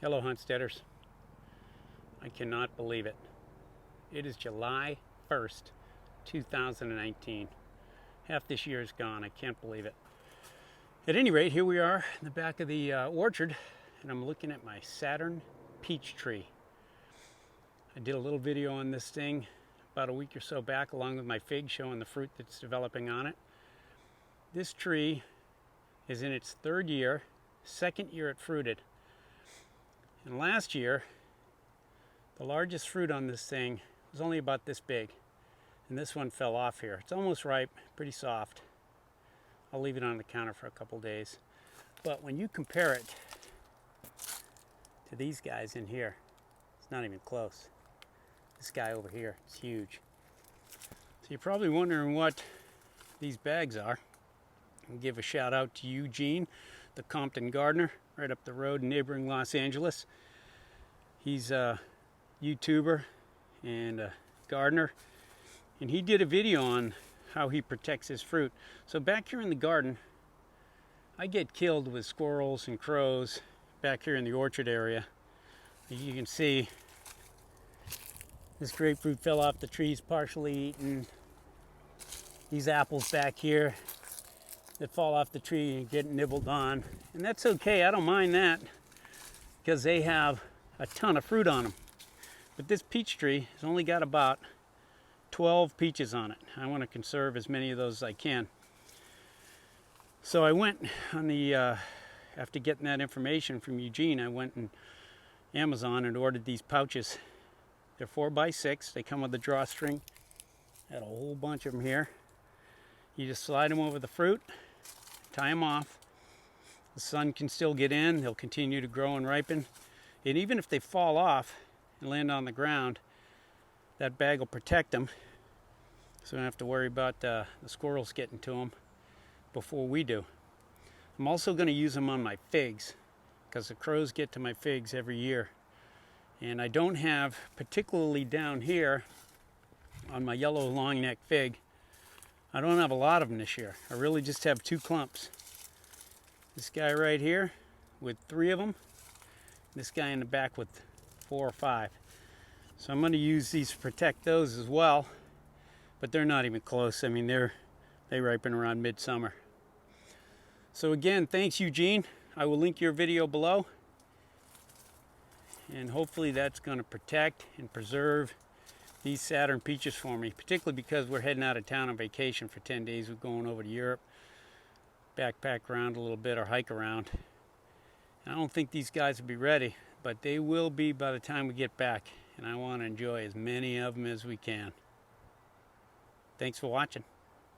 Hello, Homesteaders. I cannot believe it. It is July 1st, 2019. Half this year is gone. I can't believe it. At any rate, here we are in the back of the orchard, and I'm looking at my Saturn peach tree. I did a little video on this thing about a week or so back, along with my fig, showing the fruit that's developing on it. This tree is in its third year, second year it fruited. And last year, the largest fruit on this thing was only about this big. And this one fell off here. It's almost ripe, pretty soft. I'll leave it on the counter for a couple days. But when you compare it to these guys in here, it's not even close. This guy over here is huge. So you're probably wondering what these bags are. I'll give a shout out to Eugene, the Compton gardener, right up the road in neighboring Los Angeles. He's a YouTuber and a gardener, and he did a video on how he protects his fruit. So back here in the garden, I get killed with squirrels and crows back here in the orchard area. As you can see, this grapefruit fell off the trees, partially eaten. These apples back here that fall off the tree and get nibbled on. And that's okay, I don't mind that, because they have a ton of fruit on them. But this peach tree has only got about 12 peaches on it. I want to conserve as many of those as I can. So I went on the, after getting that information from Eugene, I went on Amazon and ordered these pouches. They're 4x6, they come with a drawstring. Got a whole bunch of them here. You just slide them over the fruit, tie them off. The sun can still get in, they'll continue to grow and ripen. And even if they fall off and land on the ground, that bag will protect them. So we don't have to worry about the squirrels getting to them before we do. I'm also going to use them on my figs, because the crows get to my figs every year. And I don't have, particularly down here on my yellow long neck fig, I don't have a lot of them this year. I really just have 2 clumps. This guy right here with 3 of them. This guy in the back with 4 or 5. So I'm going to use these to protect those as well. But they're not even close. I mean, they ripen around midsummer. So again, thanks Eugene. I will link your video below. And hopefully that's going to protect and preserve these Saturn peaches for me, particularly because we're heading out of town on vacation for 10 days. We're going over to Europe, backpack around a little bit or hike around. And I don't think these guys will be ready, but they will be by the time we get back, and I want to enjoy as many of them as we can. Thanks for watching.